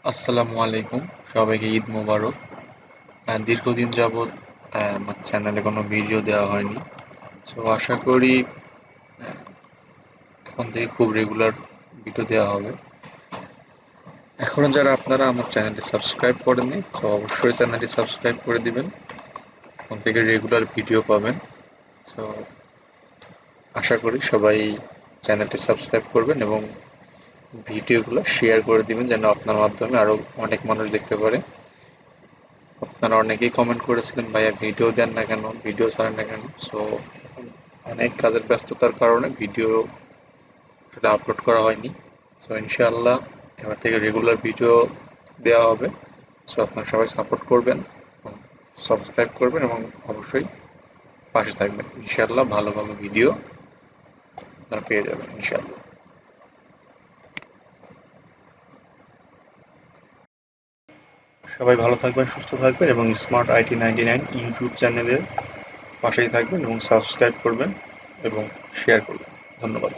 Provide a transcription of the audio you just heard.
আসসালামু আলাইকুম, সবাইকে ঈদ মোবারক। দীর্ঘদিন যাবৎ আমার চ্যানেলে কোনো ভিডিও দেওয়া হয়নি। সো আশা করি এখন থেকে খুব রেগুলার ভিডিও দেওয়া হবে। এখনও যারা আপনারা আমার চ্যানেলটি সাবস্ক্রাইব করেননি, তো অবশ্যই চ্যানেলটি সাবস্ক্রাইব করে দিবেন। এখন থেকে রেগুলার ভিডিও পাবেন। সো আশা করি সবাই চ্যানেলটি সাবস্ক্রাইব করবেন এবং ভিডিওগুলো শেয়ার করে দিবেন যেন আপনার মাধ্যমে আরও অনেক মানুষ দেখতে পারে। আপনারা অনেকেই কমেন্ট করেছিলেন, ভাইয়া ভিডিও দেন না কেন, ভিডিও ছাড়েন না কেন। সো অনেক কাজের ব্যস্ততার কারণে ভিডিও আপলোড করা হয়নি। সো ইনশাআল্লাহ এবার থেকে রেগুলার ভিডিও দেওয়া হবে। সো আপনারা সবাই সাপোর্ট করবেন, সাবস্ক্রাইব করবেন এবং অবশ্যই পাশে থাকবেন। ইনশাআল্লাহ ভালো ভালো ভিডিও আপনারা পেয়ে যাবেন ইনশাআল্লাহ। সবাই ভালো থাকবেন, সুস্থ থাকবেন এবং স্মার্ট আইটি 99 ইউটিউব চ্যানেলের পাশেই থাকবেন এবং সাবস্ক্রাইব করবেন এবং শেয়ার করবেন। ধন্যবাদ।